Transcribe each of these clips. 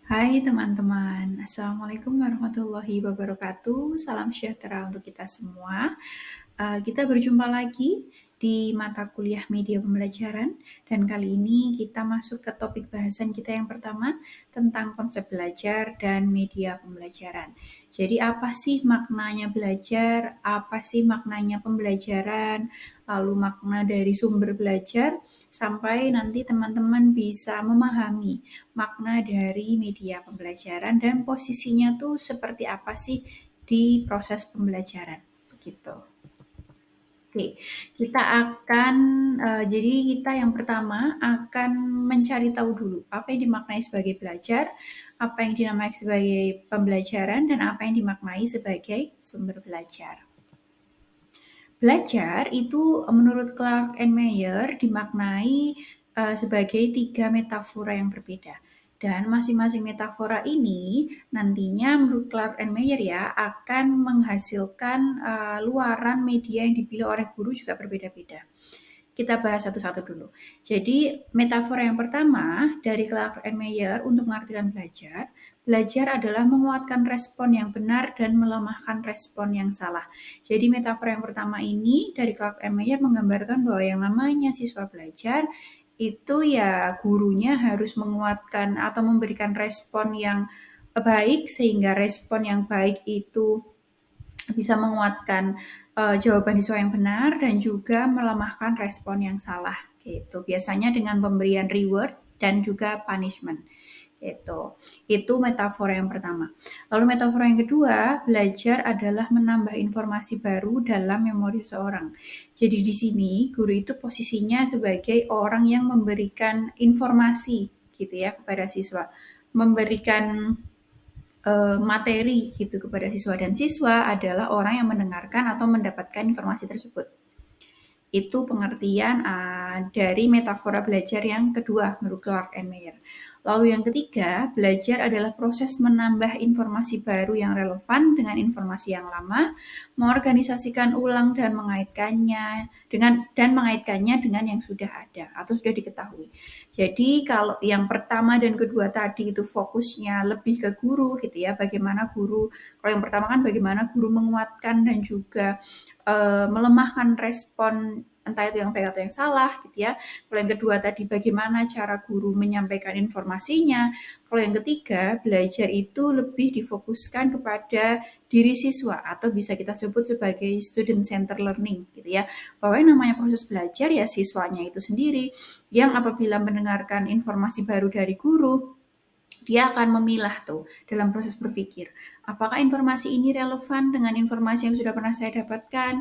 Hai teman-teman, Assalamualaikum warahmatullahi wabarakatuh. Salam sejahtera untuk kita semua. Kita berjumpa lagi di mata kuliah media pembelajaran dan kali ini kita masuk ke topik bahasan kita yang pertama tentang konsep belajar dan media pembelajaran. Jadi apa sih maknanya belajar? Apa sih maknanya pembelajaran? Lalu makna dari sumber belajar sampai nanti teman-teman bisa memahami makna dari media pembelajaran dan posisinya tuh seperti apa sih di proses pembelajaran. Begitu. Oke, kita akan jadi kita yang pertama akan mencari tahu dulu apa yang dimaknai sebagai belajar, apa yang dinamai sebagai pembelajaran, dan apa yang dimaknai sebagai sumber belajar. Belajar itu menurut Clark and Mayer dimaknai sebagai 3 metafora yang berbeda. Dan masing-masing metafora ini nantinya menurut Clark and Mayer ya akan menghasilkan luaran media yang dipilih oleh guru juga berbeda-beda. Kita bahas satu-satu dulu. Jadi, metafora yang pertama dari Clark and Mayer untuk mengartikan belajar, belajar adalah menguatkan respon yang benar dan melemahkan respon yang salah. Jadi, metafora yang pertama ini dari Clark and Mayer menggambarkan bahwa yang namanya siswa belajar itu ya gurunya harus menguatkan atau memberikan respon yang baik sehingga respon yang baik itu bisa menguatkan jawaban siswa yang benar dan juga melemahkan respon yang salah gitu. Biasanya dengan pemberian reward dan juga punishment gitu. Itu metafora yang pertama. Lalu metafora yang kedua, belajar adalah menambah informasi baru dalam memori seorang. Jadi di sini guru itu posisinya sebagai orang yang memberikan informasi gitu ya kepada siswa, memberikan materi gitu kepada siswa dan siswa adalah orang yang mendengarkan atau mendapatkan informasi tersebut. Itu pengertian dari metafora belajar yang kedua menurut Clark and Mayer. Lalu yang ketiga, belajar adalah proses menambah informasi baru yang relevan dengan informasi yang lama, mengorganisasikan ulang dan mengaitkannya dengan yang sudah ada atau sudah diketahui. Jadi kalau yang pertama dan kedua tadi itu fokusnya lebih ke guru gitu ya, bagaimana guru, kalau yang pertama kan bagaimana guru menguatkan dan juga melemahkan respon entah itu yang baik atau yang salah gitu ya. Kalau yang kedua tadi bagaimana cara guru menyampaikan informasinya. Kalau yang ketiga belajar itu lebih difokuskan kepada diri siswa atau bisa kita sebut sebagai student center learning gitu ya. Bahwa yang namanya proses belajar ya siswanya itu sendiri yang apabila mendengarkan informasi baru dari guru dia akan memilah tuh dalam proses berpikir. Apakah informasi ini relevan dengan informasi yang sudah pernah saya dapatkan?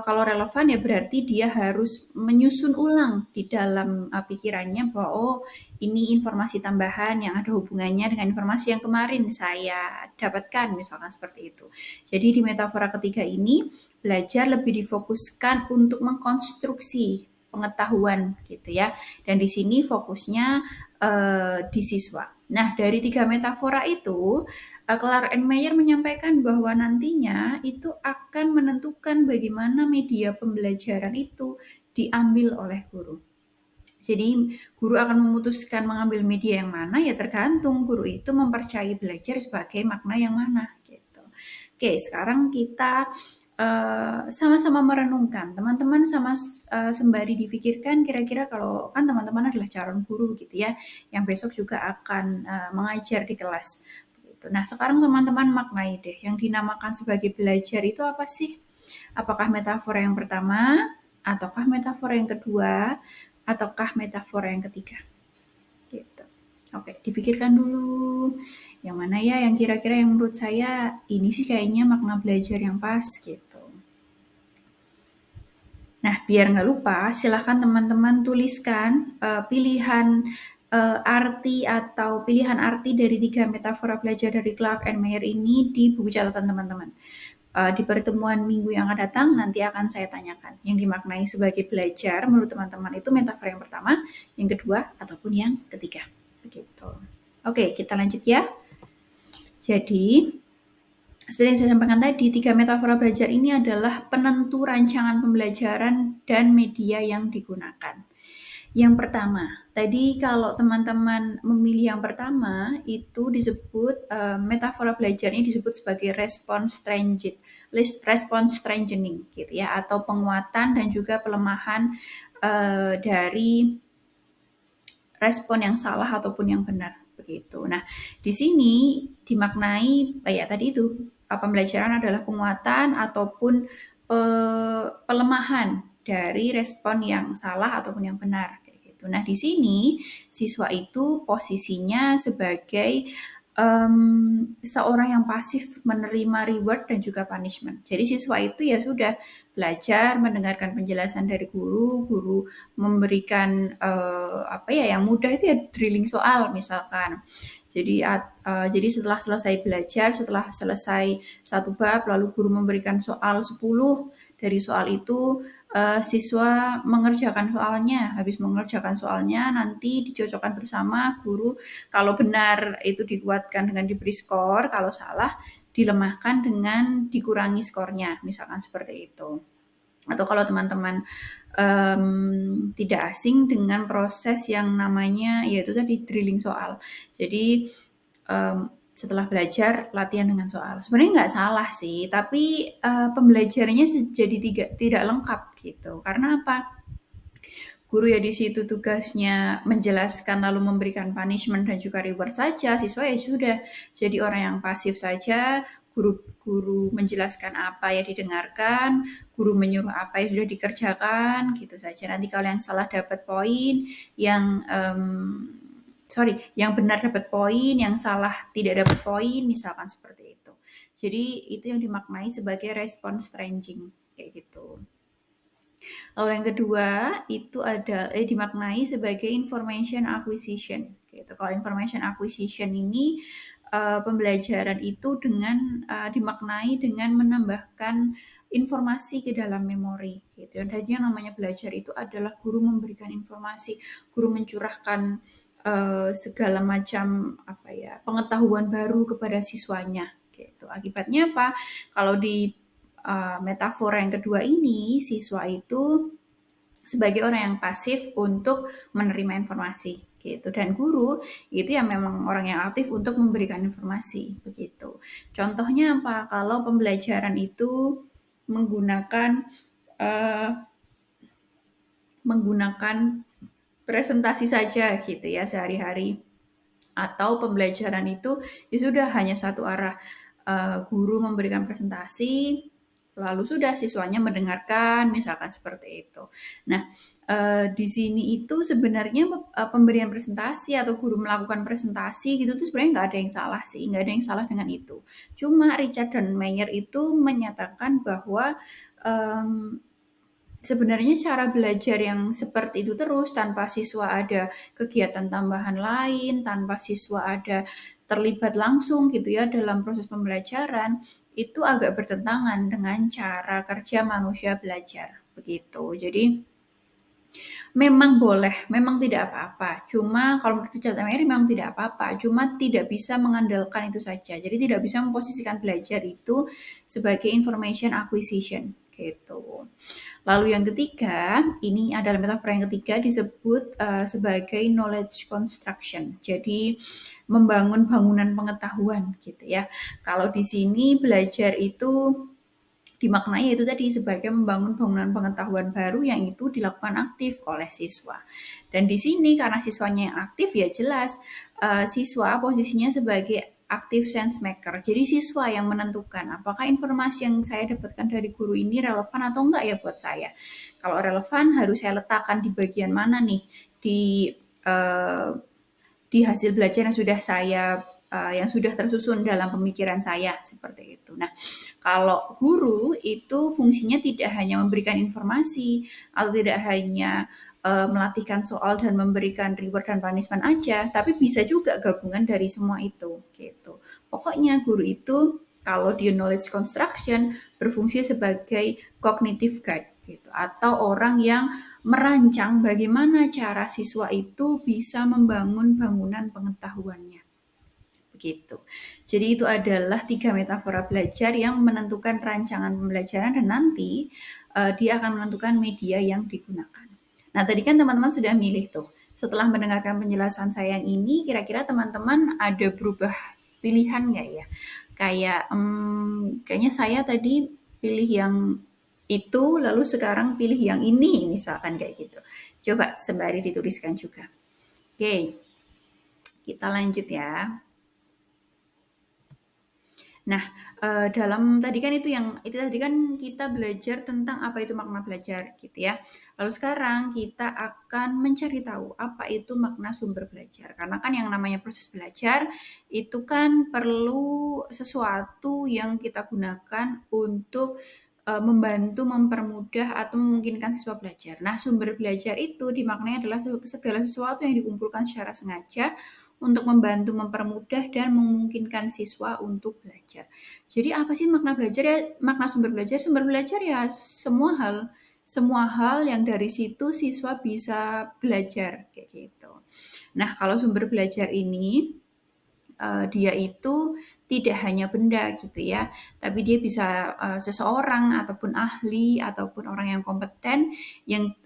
Kalau relevan ya berarti dia harus menyusun ulang di dalam pikirannya bahwa oh ini informasi tambahan yang ada hubungannya dengan informasi yang kemarin saya dapatkan misalkan seperti itu. Jadi di metafora ketiga ini belajar lebih difokuskan untuk mengkonstruksi pengetahuan gitu ya. Dan di sini fokusnya di siswa. Nah, dari 3 metafora itu, Clark and Mayer menyampaikan bahwa nantinya itu akan menentukan bagaimana media pembelajaran itu diambil oleh guru. Jadi, guru akan memutuskan mengambil media yang mana ya tergantung guru itu mempercayai belajar sebagai makna yang mana gitu. Oke, sekarang kita sama-sama merenungkan. Teman-teman sama sembari dipikirkan kira-kira kalau kan teman-teman adalah calon guru gitu ya, yang besok juga akan mengajar di kelas. Begitu. Nah, sekarang teman-teman maknai deh, yang dinamakan sebagai belajar itu apa sih? Apakah metafora yang pertama, ataukah metafora yang kedua, ataukah metafora yang ketiga? Gitu. Oke, dipikirkan dulu. Yang mana ya yang kira-kira yang menurut saya ini sih kayaknya makna belajar yang pas gitu. Nah, biar nggak lupa, silahkan teman-teman tuliskan pilihan arti atau pilihan arti dari 3 metafora belajar dari Clark and Mayer ini di buku catatan teman-teman. Di pertemuan minggu yang akan datang nanti akan saya tanyakan yang dimaknai sebagai belajar menurut teman-teman itu metafora yang pertama, yang kedua, ataupun yang ketiga. Begitu. Oke, kita lanjut ya. Jadi, seperti yang saya sampaikan tadi, 3 metafora belajar ini adalah penentu rancangan pembelajaran dan media yang digunakan. Yang pertama, tadi kalau teman-teman memilih yang pertama, itu disebut, metafora belajarnya disebut sebagai response strengthening gitu ya, atau penguatan dan juga pelemahan, dari respon yang salah ataupun yang benar, begitu. Nah, di sini dimaknai, ya tadi itu, pembelajaran adalah penguatan ataupun pelemahan dari respon yang salah ataupun yang benar, kayak gitu. Nah, di sini siswa itu posisinya sebagai seorang yang pasif menerima reward dan juga punishment. Jadi siswa itu ya sudah belajar mendengarkan penjelasan dari guru, guru memberikan apa ya yang mudah itu ya drilling soal misalkan. Jadi setelah selesai belajar, setelah selesai satu bab, lalu guru memberikan soal 10. Dari soal itu siswa mengerjakan soalnya. Habis mengerjakan soalnya nanti dicocokkan bersama guru. Kalau benar itu dikuatkan dengan diberi skor, kalau salah dilemahkan dengan dikurangi skornya, misalkan seperti itu. Atau kalau teman-teman tidak asing dengan proses yang namanya yaitu tadi drilling soal. Jadi setelah belajar latihan dengan soal. Sebenarnya nggak salah sih, tapi pembelajarannya jadi tidak lengkap gitu. Karena apa? Guru ya di situ tugasnya menjelaskan lalu memberikan punishment dan juga reward saja, siswa ya sudah jadi orang yang pasif saja, guru menjelaskan apa ya didengarkan, guru menyuruh apa ya sudah dikerjakan, gitu saja. Nanti kalau yang salah dapat poin, yang yang benar dapat poin, yang salah tidak dapat poin, misalkan seperti itu. Jadi itu yang dimaknai sebagai response strengthening, kayak gitu. Lalu yang kedua itu ada dimaknai sebagai information acquisition. Gitu. Kalau information acquisition ini pembelajaran itu dengan dimaknai dengan menambahkan informasi ke dalam memori. Gitu. Dan yang namanya belajar itu adalah guru memberikan informasi, guru mencurahkan segala macam apa ya pengetahuan baru kepada siswanya. Gitu. Akibatnya apa? Kalau di metafora yang kedua ini, siswa itu sebagai orang yang pasif untuk menerima informasi gitu dan guru itu yang memang orang yang aktif untuk memberikan informasi begitu. Contohnya apa? Kalau pembelajaran itu menggunakan uh, menggunakan presentasi saja gitu ya sehari-hari atau pembelajaran itu ya sudah hanya satu arah guru memberikan presentasi lalu sudah siswanya mendengarkan misalkan seperti itu. Nah di sini itu sebenarnya pemberian presentasi atau guru melakukan presentasi gitu tuh sebenarnya nggak ada yang salah sih, nggak ada yang salah dengan itu. Cuma Richard dan Meyer itu menyatakan bahwa sebenarnya cara belajar yang seperti itu terus tanpa siswa ada kegiatan tambahan lain, tanpa siswa ada terlibat langsung gitu ya dalam proses pembelajaran, itu agak bertentangan dengan cara kerja manusia belajar begitu. Jadi memang boleh, memang tidak apa-apa. Cuma kalau menurut Richard Emery memang tidak apa-apa, cuma tidak bisa mengandalkan itu saja. Jadi tidak bisa memposisikan belajar itu sebagai information acquisition gitu. Lalu yang ketiga, ini adalah metafora yang ketiga disebut sebagai knowledge construction. Jadi membangun bangunan pengetahuan gitu ya. Kalau di sini belajar itu dimaknai itu tadi sebagai membangun bangunan pengetahuan baru yang itu dilakukan aktif oleh siswa. Dan di sini karena siswanya yang aktif ya jelas siswa posisinya sebagai active sense maker. Jadi siswa yang menentukan apakah informasi yang saya dapatkan dari guru ini relevan atau enggak ya buat saya. Kalau relevan harus saya letakkan di bagian mana nih di uh, di hasil belajar yang sudah yang sudah tersusun dalam pemikiran saya seperti itu. Nah, kalau guru itu fungsinya tidak hanya memberikan informasi atau tidak hanya melatihkan soal dan memberikan reward dan punishment aja, tapi bisa juga gabungan dari semua itu gitu. Pokoknya guru itu kalau di knowledge construction berfungsi sebagai cognitive guide gitu atau orang yang merancang bagaimana cara siswa itu bisa membangun bangunan pengetahuannya. Begitu. Jadi itu adalah 3 metafora belajar yang menentukan rancangan pembelajaran dan nanti dia akan menentukan media yang digunakan. Nah, tadi kan teman-teman sudah milih tuh. Setelah mendengarkan penjelasan saya yang ini, kira-kira teman-teman ada berubah pilihan nggak ya? Kayak, kayaknya saya tadi pilih yang itu, lalu sekarang pilih yang ini, misalkan kayak gitu. Coba sembari dituliskan juga. Oke, kita lanjut ya. Nah, dalam tadi kan itu tadi kan kita belajar tentang apa itu makna belajar gitu ya. Lalu sekarang kita akan mencari tahu apa itu makna sumber belajar. Karena kan yang namanya proses belajar itu kan perlu sesuatu yang kita gunakan untuk membantu, mempermudah atau memungkinkan siswa belajar. Nah, sumber belajar itu dimaknai adalah segala sesuatu yang dikumpulkan secara sengaja untuk membantu, mempermudah, dan memungkinkan siswa untuk belajar. Jadi apa sih makna belajar ya? Makna sumber belajar? Sumber belajar ya semua hal yang dari situ siswa bisa belajar kayak gitu. Nah, kalau sumber belajar ini dia itu tidak hanya benda gitu ya, tapi dia bisa seseorang ataupun ahli ataupun orang yang kompeten yang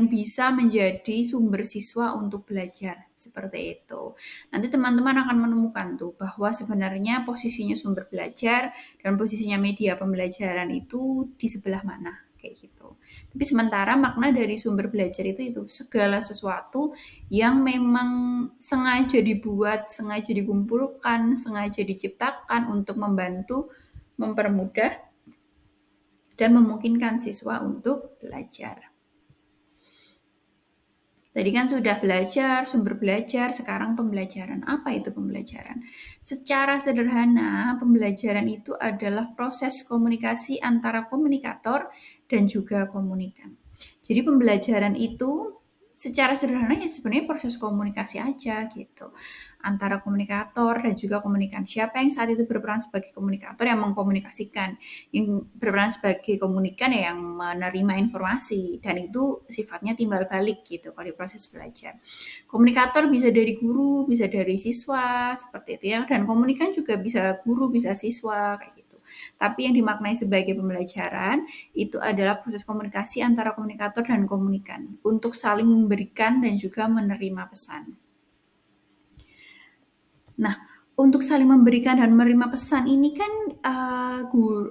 bisa menjadi sumber siswa untuk belajar seperti itu. Nanti teman-teman akan menemukan tuh bahwa sebenarnya posisinya sumber belajar dan posisinya media pembelajaran itu di sebelah mana kayak gitu. Tapi sementara makna dari sumber belajar itu segala sesuatu yang memang sengaja dibuat, sengaja dikumpulkan, sengaja diciptakan untuk membantu, mempermudah, dan memungkinkan siswa untuk belajar. Tadi kan sudah belajar, sumber belajar, sekarang pembelajaran. Apa itu pembelajaran? Secara sederhana, pembelajaran itu adalah proses komunikasi antara komunikator dan juga komunikan. Jadi pembelajaran itu secara sederhana ya sebenarnya proses komunikasi aja gitu antara komunikator dan juga komunikan. Siapa yang saat itu berperan sebagai komunikator yang mengkomunikasikan, yang berperan sebagai komunikan ya yang menerima informasi dan itu sifatnya timbal balik gitu kalau di proses belajar. Komunikator bisa dari guru, bisa dari siswa seperti itu ya dan komunikan juga bisa guru, bisa siswa kayak gitu. Tapi yang dimaknai sebagai pembelajaran itu adalah proses komunikasi antara komunikator dan komunikan untuk saling memberikan dan juga menerima pesan. Nah, untuk saling memberikan dan menerima pesan ini kan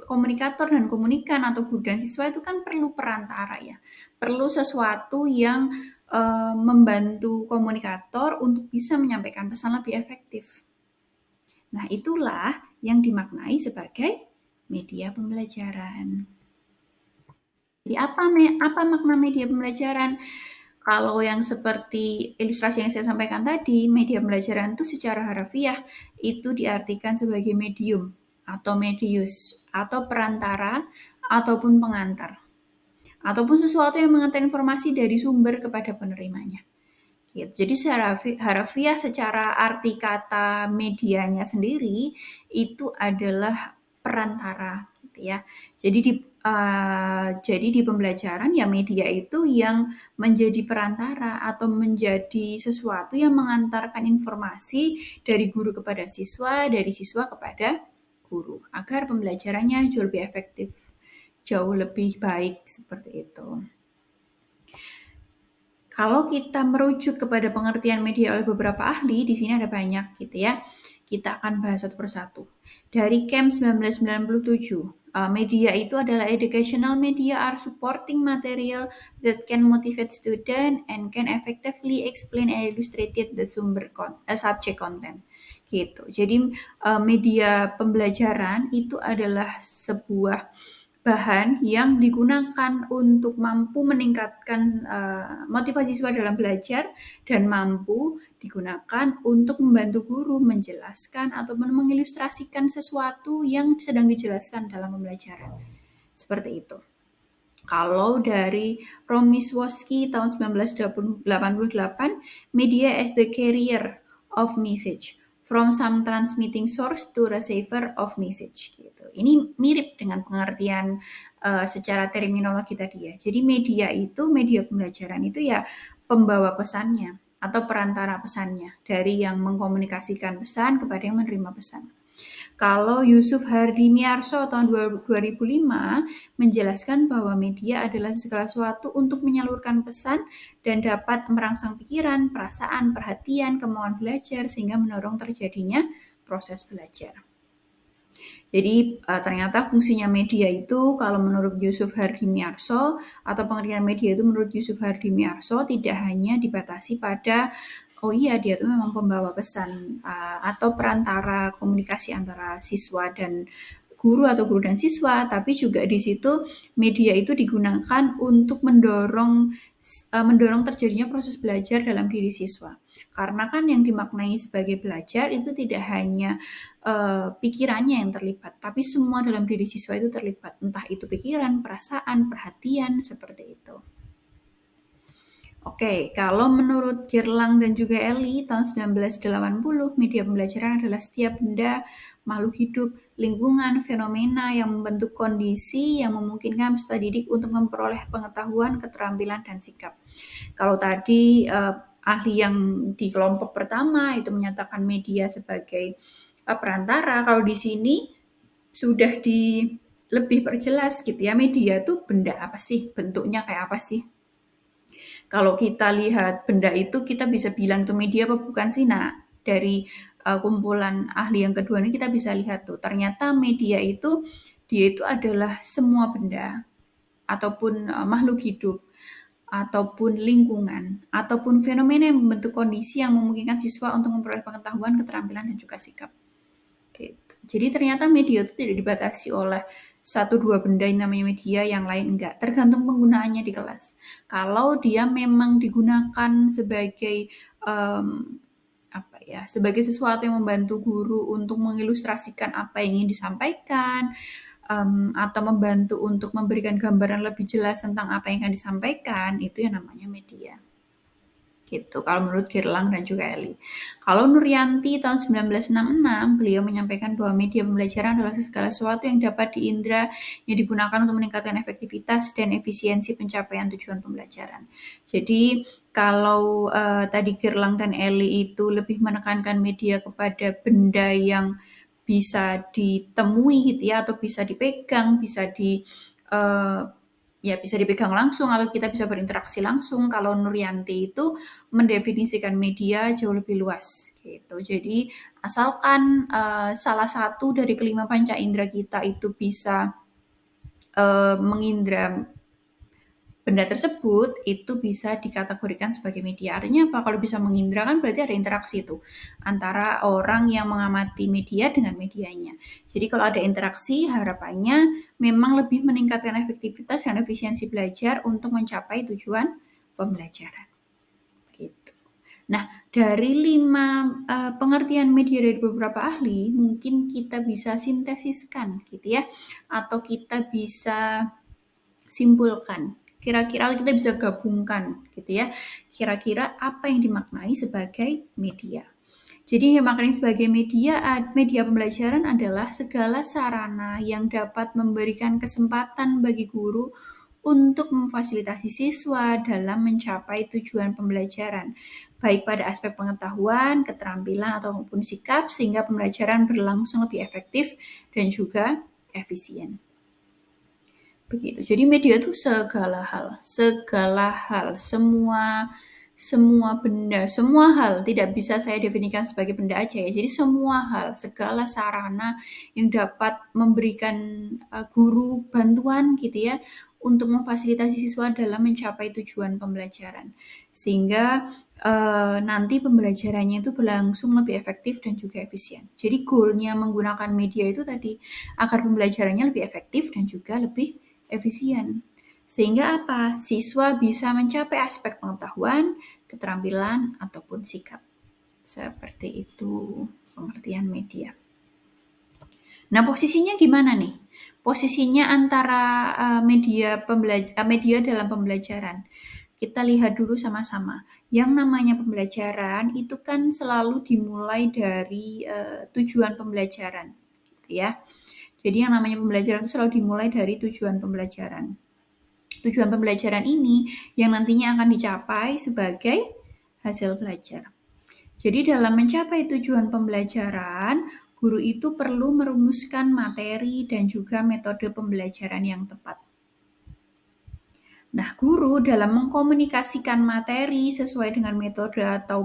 komunikator dan komunikan atau guru dan siswa itu kan perlu perantara ya, perlu sesuatu yang membantu komunikator untuk bisa menyampaikan pesan lebih efektif. Nah, itulah yang dimaknai sebagai media pembelajaran. Jadi apa makna media pembelajaran? Kalau yang seperti ilustrasi yang saya sampaikan tadi, media pembelajaran itu secara harfiah itu diartikan sebagai medium atau medius atau perantara ataupun pengantar ataupun sesuatu yang mengantar informasi dari sumber kepada penerimanya. Gitu. Jadi secara harfiah secara arti kata medianya sendiri itu adalah perantara gitu ya. Jadi di pembelajaran ya media itu yang menjadi perantara atau menjadi sesuatu yang mengantarkan informasi dari guru kepada siswa, dari siswa kepada guru agar pembelajarannya jauh lebih efektif, jauh lebih baik seperti itu. Kalau kita merujuk kepada pengertian media oleh beberapa ahli, di sini ada banyak gitu ya. Kita akan bahas satu persatu. Dari CAM 1997, media itu adalah educational media are supporting material that can motivate student and can effectively explain and illustrate the subject content. Gitu. Jadi media pembelajaran itu adalah sebuah bahan yang digunakan untuk mampu meningkatkan motivasi siswa dalam belajar dan mampu digunakan untuk membantu guru menjelaskan atau mengilustrasikan sesuatu yang sedang dijelaskan dalam pembelajaran. Seperti itu. Kalau dari Romy Swosky tahun 1988, media as the carrier of message from some transmitting source to receiver of message gitu. Ini mirip dengan pengertian secara terminologi tadi ya. Jadi media pembelajaran itu ya pembawa pesannya atau perantara pesannya dari yang mengkomunikasikan pesan kepada yang menerima pesan. Kalau Yusuf Hardimiarso tahun 2005 menjelaskan bahwa media adalah segala sesuatu untuk menyalurkan pesan dan dapat merangsang pikiran, perasaan, perhatian, kemauan belajar sehingga mendorong terjadinya proses belajar. Jadi ternyata fungsinya media itu kalau menurut Yusuf Hardimiarso atau pengertian media itu menurut Yusuf Hardimiarso tidak hanya dibatasi pada oh iya dia itu memang pembawa pesan atau perantara komunikasi antara siswa dan guru atau guru dan siswa, tapi juga di situ media itu digunakan untuk mendorong terjadinya proses belajar dalam diri siswa. Karena kan yang dimaknai sebagai belajar itu tidak hanya pikirannya yang terlibat, tapi semua dalam diri siswa itu terlibat, entah itu pikiran, perasaan, perhatian, seperti itu. Oke, kalau menurut Girlang dan juga Eli, tahun 1980, media pembelajaran adalah setiap benda, makhluk hidup, lingkungan, fenomena yang membentuk kondisi yang memungkinkan peserta didik untuk memperoleh pengetahuan, keterampilan, dan sikap. Kalau tadi ahli yang di kelompok pertama itu menyatakan media sebagai perantara, kalau di sini sudah lebih perjelas gitu ya, media itu benda apa sih, bentuknya kayak apa sih. Kalau kita lihat benda itu kita bisa bilang itu media apa bukan sih? Nah, dari kumpulan ahli yang kedua ini kita bisa lihat tuh, ternyata media itu dia itu adalah semua benda ataupun makhluk hidup ataupun lingkungan ataupun fenomena yang membentuk kondisi yang memungkinkan siswa untuk memperoleh pengetahuan, keterampilan dan juga sikap. Gitu. Jadi ternyata media itu tidak dibatasi oleh satu dua benda yang namanya media, yang lain enggak. Tergantung penggunaannya di kelas. Kalau dia memang digunakan sebagai sebagai sesuatu yang membantu guru untuk mengilustrasikan apa yang ingin disampaikan, atau membantu untuk memberikan gambaran lebih jelas tentang apa yang akan disampaikan, itu yang namanya media. Gitu, kalau menurut Girlang dan juga Eli. Kalau Nuryanti tahun 1966, beliau menyampaikan bahwa media pembelajaran adalah segala sesuatu yang dapat diindra yang digunakan untuk meningkatkan efektivitas dan efisiensi pencapaian tujuan pembelajaran. Jadi kalau tadi Girlang dan Eli itu lebih menekankan media kepada benda yang bisa ditemui gitu ya, atau bisa dipegang, bisa bisa dipegang langsung atau kita bisa berinteraksi langsung. Kalau Nuryanti itu mendefinisikan media jauh lebih luas gitu. Jadi asalkan salah satu dari kelima panca indera kita itu bisa mengindra benda tersebut, itu bisa dikategorikan sebagai media. Artinya apa? Kalau bisa mengindra kan berarti ada interaksi itu antara orang yang mengamati media dengan medianya. Jadi kalau ada interaksi, harapannya memang lebih meningkatkan efektivitas dan efisiensi belajar untuk mencapai tujuan pembelajaran. Gitu. Nah, dari 5 pengertian media dari beberapa ahli, mungkin kita bisa sintesiskan gitu ya, atau kita bisa simpulkan. Kira-kira kita bisa gabungkan gitu ya. Kira-kira apa yang dimaknai sebagai media. Jadi yang dimaknai sebagai media pembelajaran adalah segala sarana yang dapat memberikan kesempatan bagi guru untuk memfasilitasi siswa dalam mencapai tujuan pembelajaran, baik pada aspek pengetahuan, keterampilan, ataupun sikap, sehingga pembelajaran berlangsung lebih efektif dan juga efisien. Begitu. Jadi media itu segala hal, semua benda, semua hal, tidak bisa saya definisikan sebagai benda aja ya. Jadi semua hal, segala sarana yang dapat memberikan guru bantuan gitu ya untuk memfasilitasi siswa dalam mencapai tujuan pembelajaran. Sehingga nanti pembelajarannya itu berlangsung lebih efektif dan juga efisien. Jadi goalnya menggunakan media itu tadi agar pembelajarannya lebih efektif dan juga lebih efisien. Sehingga apa? Siswa bisa mencapai aspek pengetahuan, keterampilan, ataupun sikap. Seperti itu pengertian media. Nah, posisinya gimana nih? Posisinya antara media dalam pembelajaran. Kita lihat dulu sama-sama. Yang namanya pembelajaran itu kan selalu dimulai dari tujuan pembelajaran, gitu ya. Jadi yang namanya pembelajaran itu selalu dimulai dari tujuan pembelajaran. Tujuan pembelajaran ini yang nantinya akan dicapai sebagai hasil belajar. Jadi dalam mencapai tujuan pembelajaran, Guru itu perlu merumuskan materi dan juga metode pembelajaran yang tepat. Nah, guru dalam mengkomunikasikan materi sesuai dengan metode atau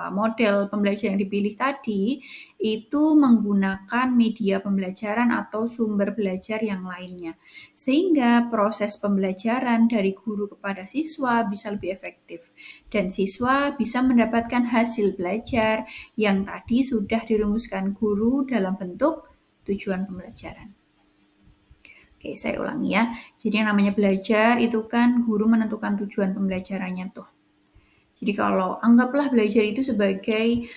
model pembelajaran yang dipilih tadi, itu menggunakan media pembelajaran atau sumber belajar yang lainnya. Sehingga proses pembelajaran dari guru kepada siswa bisa lebih efektif. Dan siswa bisa mendapatkan hasil belajar yang tadi sudah dirumuskan guru dalam bentuk tujuan pembelajaran. Oke, saya ulangi ya. Jadi yang namanya belajar itu kan guru menentukan tujuan pembelajarannya tuh. Jadi kalau anggaplah belajar itu sebagai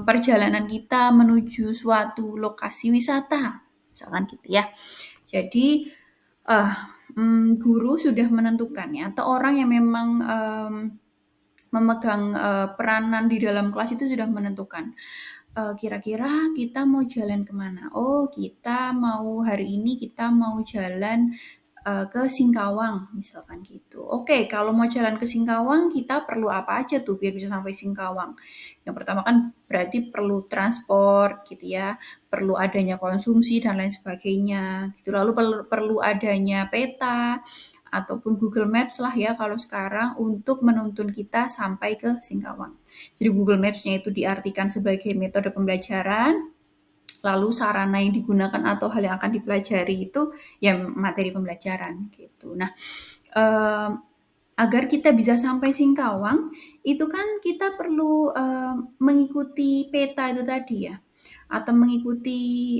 perjalanan kita menuju suatu lokasi wisata, misalkan gitu ya. Jadi guru sudah menentukan ya, atau orang yang memang memegang peranan di dalam kelas itu sudah menentukan. Kira-kira kita mau jalan kemana? Oh, kita mau hari ini kita mau jalan ke Singkawang, misalkan gitu. Oke, kalau mau jalan ke Singkawang, kita perlu apa aja tuh biar bisa sampai Singkawang? Yang pertama kan berarti perlu transport gitu ya, perlu adanya konsumsi dan lain sebagainya. Gitu. Lalu perlu adanya peta ataupun Google Maps lah ya kalau sekarang untuk menuntun kita sampai ke Singkawang. Jadi Google Maps-nya itu diartikan sebagai metode pembelajaran, lalu sarana yang digunakan atau hal yang akan dipelajari itu ya materi pembelajaran gitu. Nah, agar kita bisa sampai Singkawang, itu kan kita perlu mengikuti peta itu tadi ya, atau mengikuti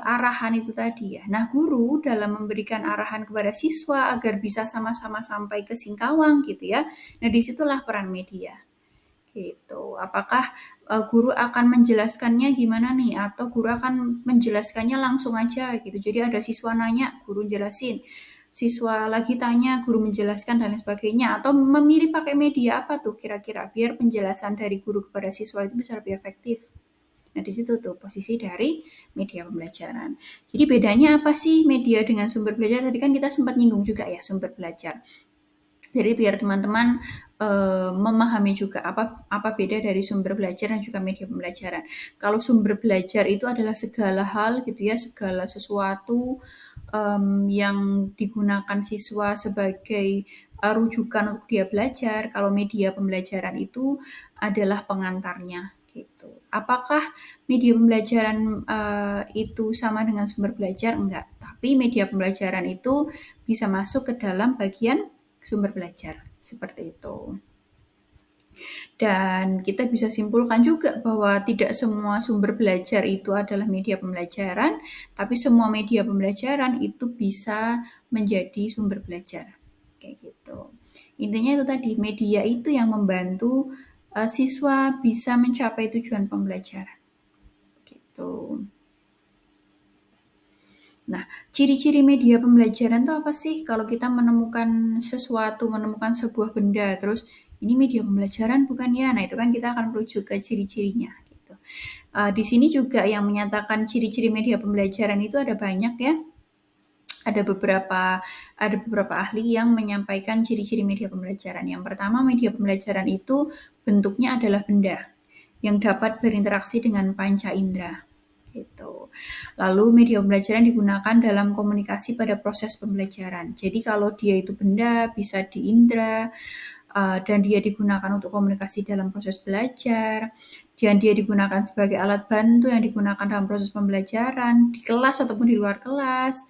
arahan itu tadi ya. Nah, guru dalam memberikan arahan kepada siswa agar bisa sama-sama sampai ke Singkawang gitu ya. Nah, disitulah peran media gitu. Apakah guru akan menjelaskannya gimana nih? Atau guru akan menjelaskannya langsung aja gitu. Jadi ada siswa nanya, guru jelasin. Siswa lagi tanya, guru menjelaskan dan lain sebagainya. Atau memilih pakai media apa tuh kira-kira biar penjelasan dari guru kepada siswa itu bisa lebih efektif. Nah, di situ tuh posisi dari media pembelajaran. Jadi bedanya apa sih media dengan sumber belajar? Tadi kan kita sempat nyinggung juga ya sumber belajar. Jadi biar teman-teman memahami juga apa beda dari sumber belajar dan juga media pembelajaran. Kalau sumber belajar itu adalah segala hal gitu ya, segala sesuatu yang digunakan siswa sebagai rujukan untuk dia belajar. Kalau media pembelajaran itu adalah pengantarnya gitu. Apakah media pembelajaran itu sama dengan sumber belajar? Enggak. Tapi media pembelajaran itu bisa masuk ke dalam bagian sumber belajar seperti itu. Dan kita bisa simpulkan juga bahwa tidak semua sumber belajar itu adalah media pembelajaran, tapi semua media pembelajaran itu bisa menjadi sumber belajar. Kayak gitu. Intinya itu tadi, media itu yang membantu siswa bisa mencapai tujuan pembelajaran. Gitu. Nah, ciri-ciri media pembelajaran itu apa sih? Kalau kita menemukan sesuatu, menemukan sebuah benda, terus ini media pembelajaran bukan ya? Nah, itu kan kita akan merujuk ke ciri-cirinya. Gitu. Di sini juga yang menyatakan ciri-ciri media pembelajaran itu ada banyak ya. Ada beberapa ahli yang menyampaikan ciri-ciri media pembelajaran. Yang pertama, media pembelajaran itu bentuknya adalah benda yang dapat berinteraksi dengan panca indera. Gitu. Lalu media pembelajaran digunakan dalam komunikasi pada proses pembelajaran. Jadi kalau dia itu benda bisa diindra dan dia digunakan untuk komunikasi dalam proses belajar. Dan dia digunakan sebagai alat bantu yang digunakan dalam proses pembelajaran di kelas ataupun di luar kelas.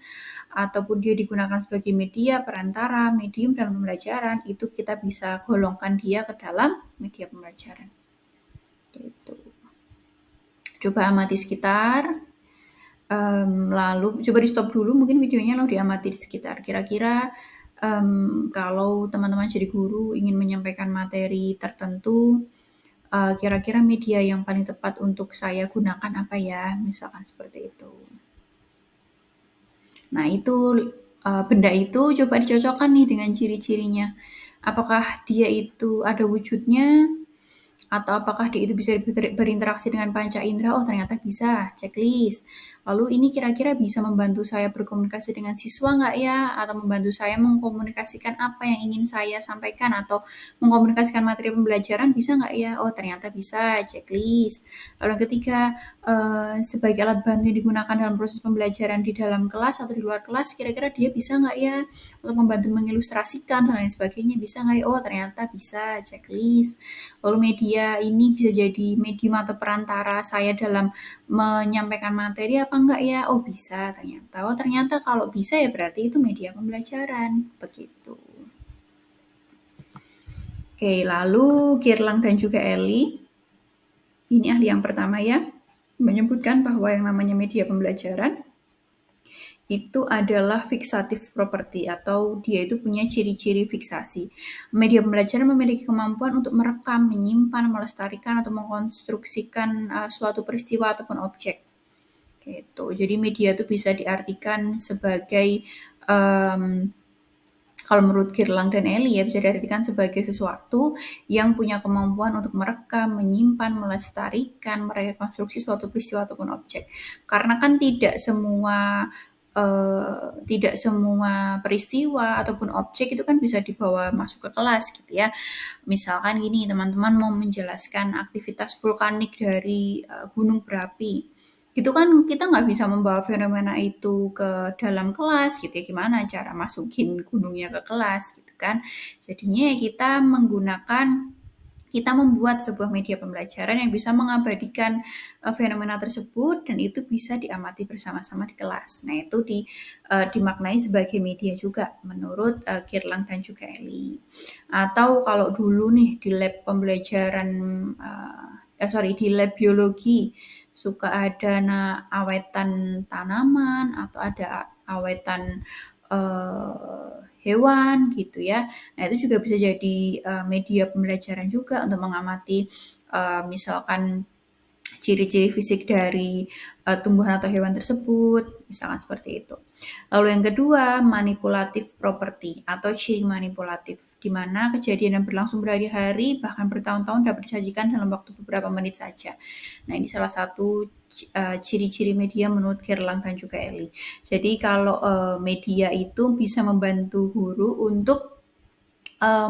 Ataupun dia digunakan sebagai media perantara, medium dalam pembelajaran, itu kita bisa golongkan dia ke dalam media pembelajaran. Gitu. Coba amati sekitar, lalu coba di stop dulu mungkin videonya lalu diamati di sekitar. Kira-kira kalau teman-teman jadi guru ingin menyampaikan materi tertentu, kira-kira media yang paling tepat untuk saya gunakan apa ya? Misalkan seperti itu. Nah itu benda itu coba dicocokkan nih dengan ciri-cirinya. Apakah dia itu ada wujudnya? Atau apakah dia itu bisa berinteraksi dengan panca indera? Oh ternyata bisa, checklist. Lalu ini kira-kira bisa membantu saya berkomunikasi dengan siswa nggak ya? Atau membantu saya mengkomunikasikan apa yang ingin saya sampaikan atau mengkomunikasikan materi pembelajaran bisa nggak ya? Oh ternyata bisa, checklist. Lalu yang ketiga, sebagai alat bantu yang digunakan dalam proses pembelajaran di dalam kelas atau di luar kelas, kira-kira dia bisa nggak ya untuk membantu mengilustrasikan dan lain sebagainya, bisa nggak ya? Oh ternyata bisa, checklist. Lalu media ini bisa jadi medium atau perantara saya dalam menyampaikan materi apa enggak ya? Oh bisa ternyata. Oh ternyata kalau bisa ya berarti itu media pembelajaran. Begitu. Oke, lalu Girlang dan juga Eli, ini ahli yang pertama ya, menyebutkan bahwa yang namanya media pembelajaran itu adalah fixative property atau dia itu punya ciri-ciri fiksasi. Media pembelajaran memiliki kemampuan untuk merekam, menyimpan, melestarikan atau mengkonstruksikan suatu peristiwa ataupun objek. Gitu. Jadi media itu bisa diartikan sebagai kalau menurut Girlang dan Eli ya bisa diartikan sebagai sesuatu yang punya kemampuan untuk merekam, menyimpan, melestarikan, merekonstruksi suatu peristiwa ataupun objek. Karena kan tidak semua peristiwa ataupun objek itu kan bisa dibawa masuk ke kelas gitu ya. Misalkan gini, teman-teman mau menjelaskan aktivitas vulkanik dari gunung berapi. Gitu kan kita nggak bisa membawa fenomena itu ke dalam kelas gitu ya, gimana cara masukin gunungnya ke kelas gitu kan. Jadinya ya kita membuat sebuah media pembelajaran yang bisa mengabadikan fenomena tersebut dan itu bisa diamati bersama-sama di kelas. Nah, itu dimaknai sebagai media juga menurut Girlang dan juga Eli. Atau kalau dulu nih di lab pembelajaran di lab biologi suka ada awetan tanaman atau ada awetan hewan gitu ya. Nah, itu juga bisa jadi media pembelajaran juga untuk mengamati misalkan ciri-ciri fisik dari tumbuhan atau hewan tersebut, misalkan seperti itu. Lalu yang kedua, manipulatif property atau ciri manipulatif, di mana kejadian yang berlangsung berhari-hari bahkan bertahun-tahun dapat disajikan dalam waktu beberapa menit saja. Nah, ini salah satu ciri-ciri media menurut Gerlang dan juga Eli. Jadi kalau media itu bisa membantu guru untuk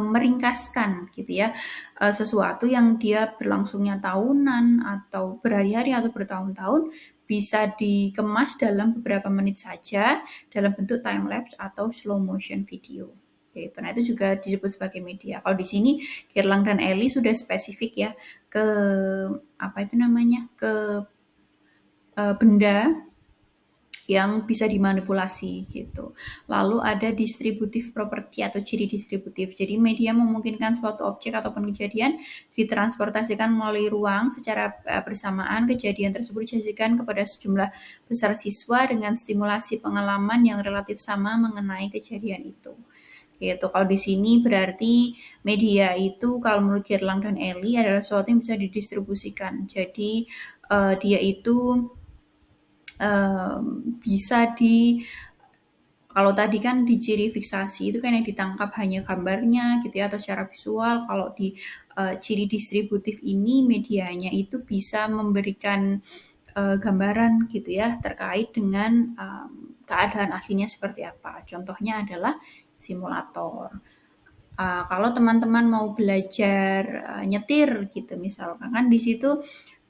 meringkaskan gitu ya sesuatu yang dia berlangsungnya tahunan atau berhari-hari atau bertahun-tahun bisa dikemas dalam beberapa menit saja dalam bentuk time lapse atau slow motion video. Gitu. Nah itu juga disebut sebagai media. Kalau di sini Girlang dan Eli sudah spesifik ya ke apa itu namanya ke benda yang bisa dimanipulasi gitu. Lalu ada distributive property atau ciri distributif. Jadi media memungkinkan suatu objek ataupun kejadian ditransportasikan melalui ruang secara bersamaan. Kejadian tersebut disajikan kepada sejumlah besar siswa dengan stimulasi pengalaman yang relatif sama mengenai kejadian itu. Gitu. Kalau di sini berarti media itu kalau menurut Girlang dan Eli adalah sesuatu yang bisa didistribusikan. Jadi dia itu bisa kalau tadi kan di ciri fiksasi itu kan yang ditangkap hanya gambarnya gitu ya atau secara visual. Kalau di ciri distributif ini medianya itu bisa memberikan gambaran gitu ya terkait dengan keadaan aslinya seperti apa. Contohnya adalah simulator. Kalau teman-teman mau belajar nyetir gitu misalkan kan di situ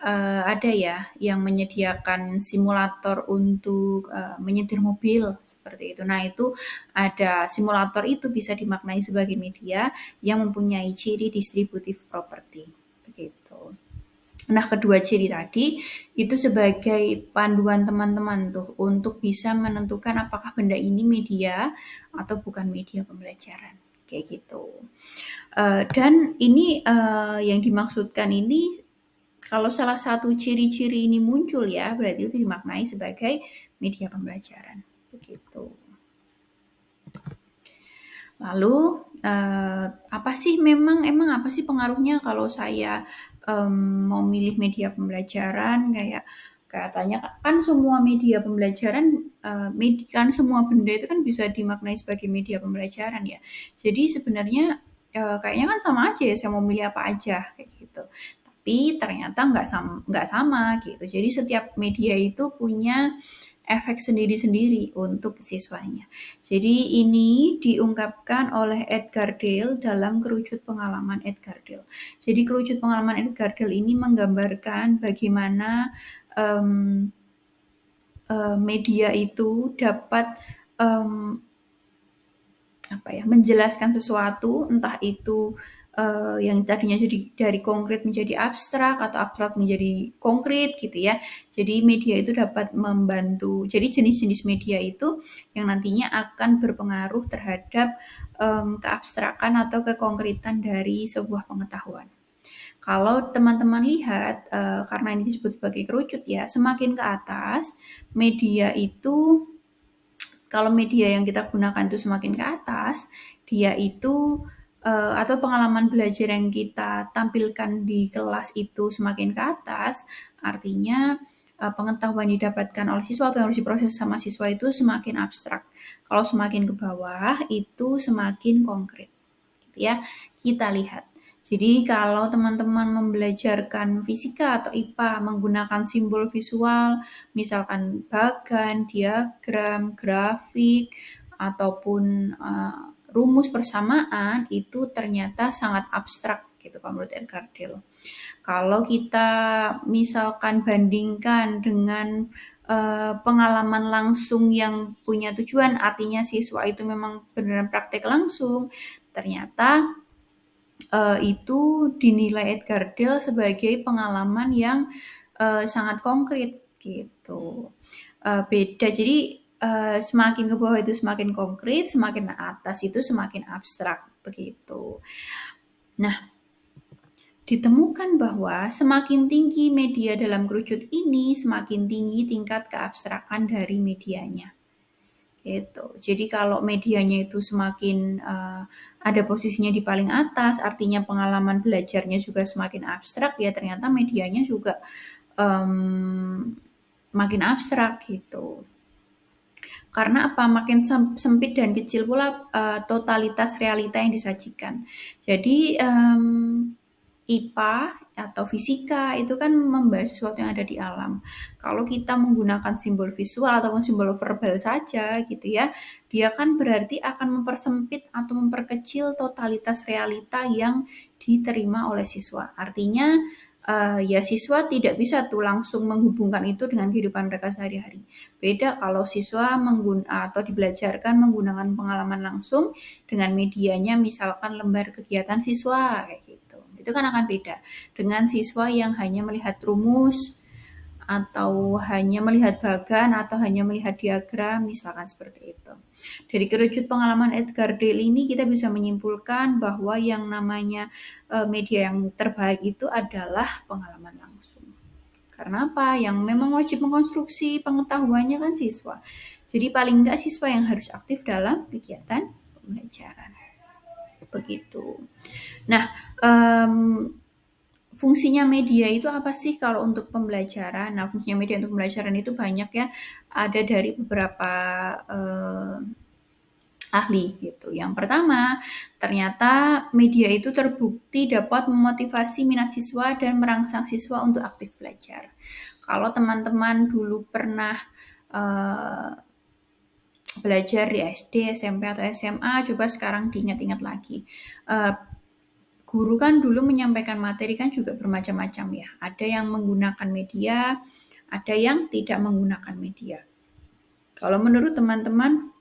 ada ya yang menyediakan simulator untuk menyetir mobil seperti itu. Nah itu ada simulator itu bisa dimaknai sebagai media yang mempunyai ciri distributive property begitu. Nah, kedua ciri tadi itu sebagai panduan teman-teman tuh untuk bisa menentukan apakah benda ini media atau bukan media pembelajaran kayak gitu. Dan ini yang dimaksudkan ini kalau salah satu ciri-ciri ini muncul ya berarti itu dimaknai sebagai media pembelajaran begitu. Lalu emang apa sih pengaruhnya kalau saya mau milih media pembelajaran kayak katanya kan semua media pembelajaran kan semua benda itu kan bisa dimaknai sebagai media pembelajaran ya. Jadi sebenarnya kayaknya kan sama aja ya saya mau milih apa aja kayak gitu. tapi ternyata nggak sama gitu. Jadi setiap media itu punya efek sendiri-sendiri untuk siswanya. Jadi ini diungkapkan oleh Edgar Dale dalam Kerucut Pengalaman Edgar Dale. Jadi Kerucut Pengalaman Edgar Dale ini menggambarkan bagaimana media itu dapat menjelaskan sesuatu, entah itu yang tadinya jadi dari konkret menjadi abstrak atau abstrak menjadi konkret gitu ya. Jadi media itu dapat membantu. Jadi jenis-jenis media itu yang nantinya akan berpengaruh terhadap keabstrakan atau kekonkretan dari sebuah pengetahuan. Kalau teman-teman lihat, karena ini disebut sebagai kerucut ya, semakin ke atas media itu, kalau media yang kita gunakan itu semakin ke atas, dia itu atau pengalaman belajar yang kita tampilkan di kelas itu semakin ke atas, artinya pengetahuan didapatkan oleh siswa atau yang harus diproses sama siswa itu semakin abstrak. Kalau semakin ke bawah itu semakin konkret, gitu ya. Kita lihat. Jadi kalau teman-teman membelajarkan fisika atau IPA menggunakan simbol visual, misalkan bagan, diagram, grafik, ataupun rumus persamaan, itu ternyata sangat abstrak gitu kalau menurut Edgar Dale. Kalau kita misalkan bandingkan dengan pengalaman langsung yang punya tujuan, artinya siswa itu memang beneran praktek langsung, ternyata itu dinilai Edgar Dale sebagai pengalaman yang sangat konkret gitu. Beda, jadi semakin ke bawah itu semakin konkret, semakin atas itu semakin abstrak begitu. Nah, ditemukan bahwa semakin tinggi media dalam kerucut ini, semakin tinggi tingkat keabstrakan dari medianya. Gitu. Jadi kalau medianya itu semakin ada posisinya di paling atas, artinya pengalaman belajarnya juga semakin abstrak, ya ternyata medianya juga makin abstrak gitu. Karena apa? Makin sempit dan kecil pula totalitas realita yang disajikan. Jadi IPA atau fisika itu kan membahas sesuatu yang ada di alam. Kalau kita menggunakan simbol visual ataupun simbol verbal saja gitu ya, dia kan berarti akan mempersempit atau memperkecil totalitas realita yang diterima oleh siswa. Artinya ya siswa tidak bisa tuh langsung menghubungkan itu dengan kehidupan mereka sehari-hari. Beda kalau siswa atau dibelajarkan menggunakan pengalaman langsung dengan medianya misalkan lembar kegiatan siswa kayak gitu. Itu kan akan beda dengan siswa yang hanya melihat rumus atau hanya melihat bagan atau hanya melihat diagram misalkan seperti itu. Dari kerucut pengalaman Edgar Dale ini kita bisa menyimpulkan bahwa yang namanya media yang terbaik itu adalah pengalaman langsung. Karena apa? Yang memang wajib mengkonstruksi pengetahuannya kan siswa. Jadi paling enggak siswa yang harus aktif dalam kegiatan pembelajaran. Begitu. Nah, fungsinya media itu apa sih kalau untuk pembelajaran? Nah, fungsinya media untuk pembelajaran itu banyak ya. Ada dari beberapa ahli gitu. Yang pertama, ternyata media itu terbukti dapat memotivasi minat siswa dan merangsang siswa untuk aktif belajar. Kalau teman-teman dulu pernah belajar di SD, SMP atau SMA, coba sekarang diingat-ingat lagi. Guru kan dulu menyampaikan materi kan juga bermacam-macam ya. Ada yang menggunakan media, ada yang tidak menggunakan media. Kalau menurut teman-teman,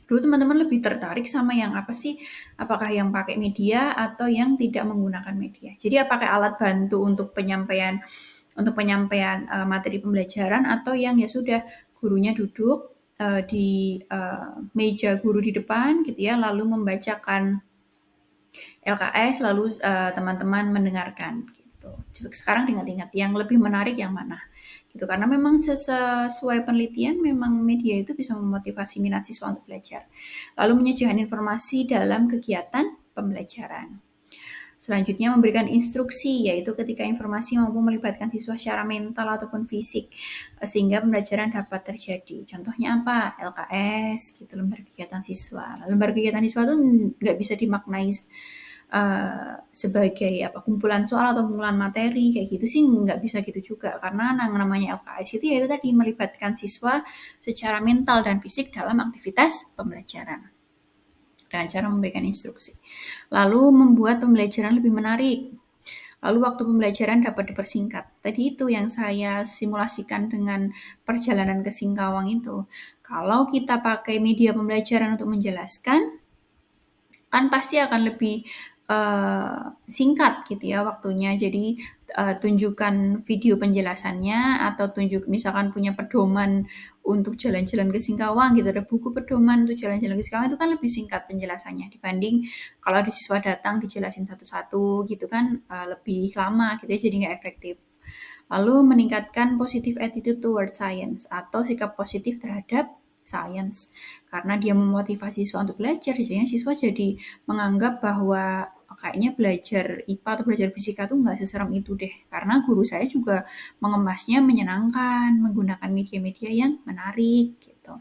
dulu teman-teman lebih tertarik sama yang apa sih? Apakah yang pakai media atau yang tidak menggunakan media? Jadi apakah alat bantu untuk penyampaian materi pembelajaran atau yang ya sudah gurunya duduk di meja guru di depan gitu ya, lalu membacakan LKS lalu teman-teman mendengarkan gitu. Sekarang diingat-ingat yang lebih menarik yang mana gitu, karena memang sesuai penelitian memang media itu bisa memotivasi minat siswa untuk belajar. Lalu menyajikan informasi dalam kegiatan pembelajaran. Selanjutnya memberikan instruksi, yaitu ketika informasi mampu melibatkan siswa secara mental ataupun fisik, sehingga pembelajaran dapat terjadi. Contohnya apa? LKS, gitu, lembar kegiatan siswa. Lembar kegiatan siswa itu nggak bisa dimaknai sebagai kumpulan soal atau kumpulan materi kayak gitu sih nggak bisa gitu juga. Karena yang namanya LKS itu ya itu tadi melibatkan siswa secara mental dan fisik dalam aktivitas pembelajaran dengan cara memberikan instruksi. Lalu membuat pembelajaran lebih menarik. Lalu waktu pembelajaran dapat dipersingkat. Tadi itu yang saya simulasikan dengan perjalanan ke Singkawang itu. Kalau kita pakai media pembelajaran untuk menjelaskan, kan pasti akan lebih singkat gitu ya waktunya. Jadi tunjukkan video penjelasannya atau misalkan punya pedoman untuk jalan-jalan ke Singkawang gitu, ada buku pedoman untuk jalan-jalan ke Singkawang itu kan lebih singkat penjelasannya dibanding kalau ada siswa datang dijelasin satu-satu gitu kan lebih lama gitu ya, jadi nggak efektif. Lalu meningkatkan positive attitude toward science atau sikap positif terhadap science. Karena dia memotivasi siswa untuk belajar, jadinya siswa jadi menganggap bahwa kayaknya belajar IPA atau belajar fisika tuh nggak seserem itu deh. Karena guru saya juga mengemasnya menyenangkan, menggunakan media-media yang menarik gitu.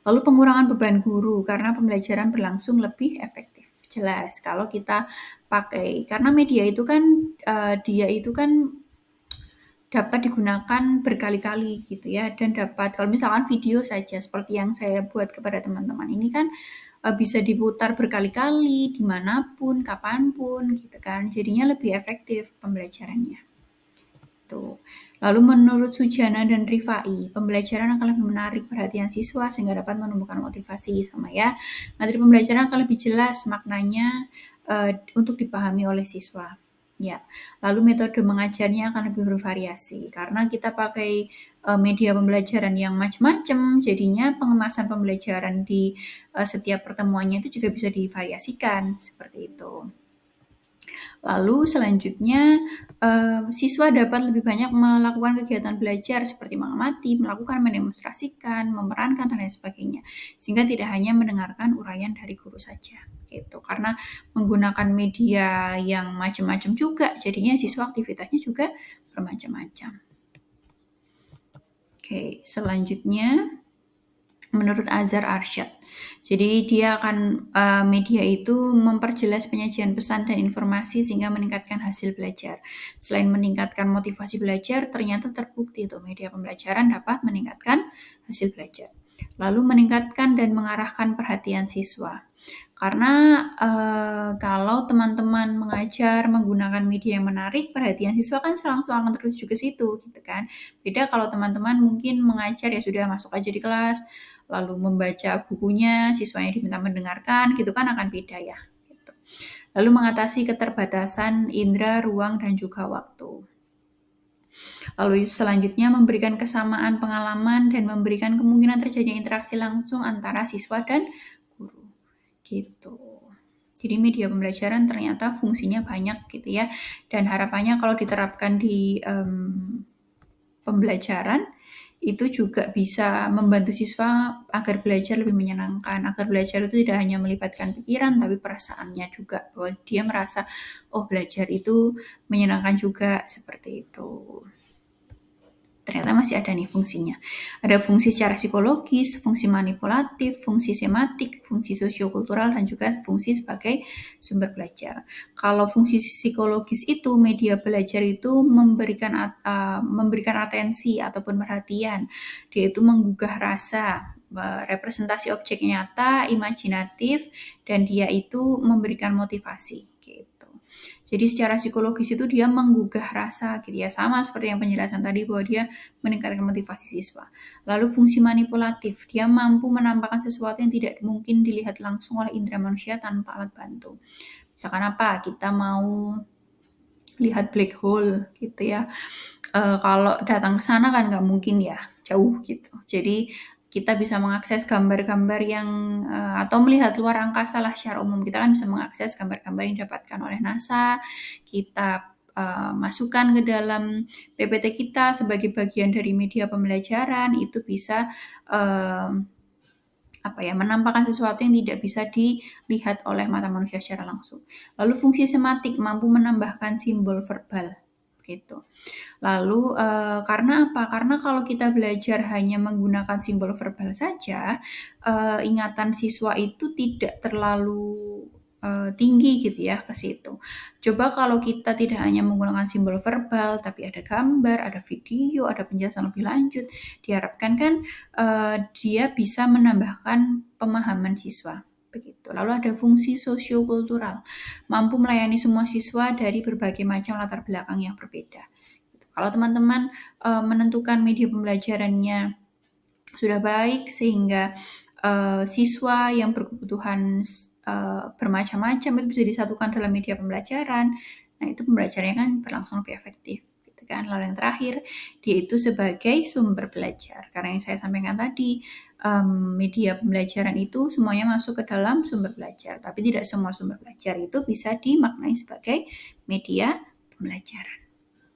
Lalu pengurangan beban guru karena pembelajaran berlangsung lebih efektif. Jelas kalau kita pakai karena media itu kan dia itu kan dapat digunakan berkali-kali gitu ya dan dapat kalau misalkan video saja seperti yang saya buat kepada teman-teman ini kan bisa diputar berkali-kali dimanapun kapanpun gitu kan jadinya lebih efektif pembelajarannya tuh. Lalu menurut Sujana dan Rifai, pembelajaran akan lebih menarik perhatian siswa sehingga dapat menumbuhkan motivasi sama ya. Materi pembelajaran akan lebih jelas maknanya untuk dipahami oleh siswa. Ya, lalu metode mengajarnya akan lebih bervariasi karena kita pakai media pembelajaran yang macam-macam, jadinya pengemasan pembelajaran di setiap pertemuannya itu juga bisa divariasikan seperti itu. Lalu selanjutnya siswa dapat lebih banyak melakukan kegiatan belajar seperti mengamati, melakukan, mendemonstrasikan, memerankan dan lain sebagainya. Sehingga tidak hanya mendengarkan uraian dari guru saja gitu. Karena menggunakan media yang macam-macam juga jadinya siswa aktivitasnya juga bermacam-macam. Oke, selanjutnya menurut Azhar Arsyad. Jadi dia akan media itu memperjelas penyajian pesan dan informasi sehingga meningkatkan hasil belajar. Selain meningkatkan motivasi belajar, ternyata terbukti tuh media pembelajaran dapat meningkatkan hasil belajar. Lalu meningkatkan dan mengarahkan perhatian siswa. Karena kalau teman-teman mengajar menggunakan media yang menarik, perhatian siswa kan langsung akan tertuju ke situ gitu kan. Beda kalau teman-teman mungkin mengajar ya sudah masuk aja di kelas, lalu membaca bukunya, siswanya diminta mendengarkan, gitu kan akan beda ya. Gitu. Lalu mengatasi keterbatasan indera, ruang, dan juga waktu. Lalu selanjutnya memberikan kesamaan pengalaman dan memberikan kemungkinan terjadinya interaksi langsung antara siswa dan guru. Gitu. Jadi media pembelajaran ternyata fungsinya banyak gitu ya. Dan harapannya kalau diterapkan di pembelajaran, itu juga bisa membantu siswa agar belajar lebih menyenangkan, agar belajar itu tidak hanya melibatkan pikiran, tapi perasaannya juga, bahwa dia merasa, oh belajar itu menyenangkan juga, seperti itu. Ternyata masih ada nih fungsinya. Ada fungsi secara psikologis, fungsi manipulatif, fungsi sematik, fungsi sosiokultural, dan juga fungsi sebagai sumber belajar. Kalau fungsi psikologis itu, media belajar itu memberikan atensi ataupun perhatian. Dia itu menggugah rasa, representasi objek nyata, imajinatif, dan dia itu memberikan motivasi. Jadi secara psikologis itu dia menggugah rasa gitu ya. Sama seperti yang penjelasan tadi bahwa dia meningkatkan motivasi siswa. Lalu fungsi manipulatif, dia mampu menampakkan sesuatu yang tidak mungkin dilihat langsung oleh indera manusia tanpa alat bantu. Misalkan apa? Kita mau lihat black hole gitu ya. Kalau datang ke sana kan nggak mungkin ya, jauh gitu. Jadi kita bisa mengakses gambar-gambar yang atau melihat luar angkasa lah secara umum. Kita kan bisa mengakses gambar-gambar yang didapatkan oleh NASA. Kita masukkan ke dalam PPT kita sebagai bagian dari media pembelajaran itu bisa menampakkan sesuatu yang tidak bisa dilihat oleh mata manusia secara langsung. Lalu fungsi sematik mampu menambahkan simbol verbal gitu. Lalu karena apa? Karena kalau kita belajar hanya menggunakan simbol verbal saja, ingatan siswa itu tidak terlalu tinggi gitu ya ke situ. Coba kalau kita tidak hanya menggunakan simbol verbal, tapi ada gambar, ada video, ada penjelasan lebih lanjut, diharapkan kan dia bisa menambahkan pemahaman siswa. Begitu. Lalu ada fungsi sosiokultural, mampu melayani semua siswa dari berbagai macam latar belakang yang berbeda. Kalau teman-teman menentukan media pembelajarannya sudah baik sehingga siswa yang berkebutuhan bermacam-macam itu bisa disatukan dalam media pembelajaran. Nah, itu pembelajarannya kan berlangsung lebih efektif, gitu kan. Lalu yang terakhir, dia itu sebagai sumber belajar. Karena yang saya sampaikan tadi, media pembelajaran itu semuanya masuk ke dalam sumber belajar, tapi tidak semua sumber belajar itu bisa dimaknai sebagai media pembelajaran.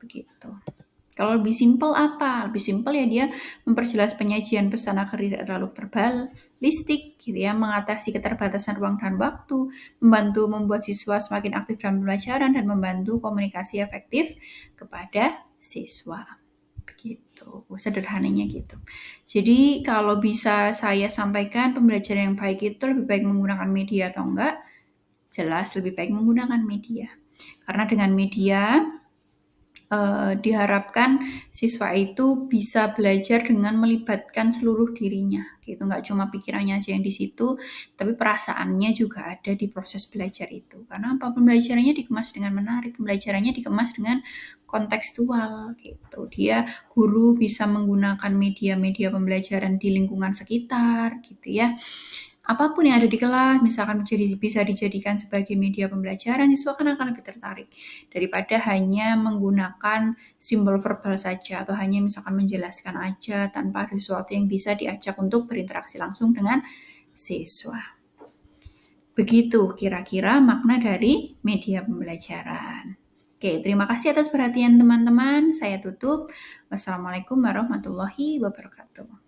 Begitu. Kalau lebih simpel apa? Lebih simpel ya dia memperjelas penyajian pesan agar tidak terlalu verbalistik gitu ya, mengatasi keterbatasan ruang dan waktu, membantu membuat siswa semakin aktif dalam pembelajaran dan membantu komunikasi efektif kepada siswa. Begitu, sederhananya gitu. Jadi kalau bisa saya sampaikan pembelajaran yang baik itu lebih baik menggunakan media atau enggak? Jelas lebih baik menggunakan media. Karena dengan media diharapkan siswa itu bisa belajar dengan melibatkan seluruh dirinya gitu, nggak cuma pikirannya aja yang di situ, tapi perasaannya juga ada di proses belajar itu. Karena apa? Pembelajarannya dikemas dengan menarik, pembelajarannya dikemas dengan kontekstual gitu. Dia guru bisa menggunakan media-media pembelajaran di lingkungan sekitar gitu ya. Apapun yang ada di kelas, misalkan bisa dijadikan sebagai media pembelajaran, siswa kan akan lebih tertarik daripada hanya menggunakan simbol verbal saja atau hanya misalkan menjelaskan aja tanpa ada sesuatu yang bisa diajak untuk berinteraksi langsung dengan siswa. Begitu kira-kira makna dari media pembelajaran. Oke, terima kasih atas perhatian teman-teman. Saya tutup. Wassalamualaikum warahmatullahi wabarakatuh.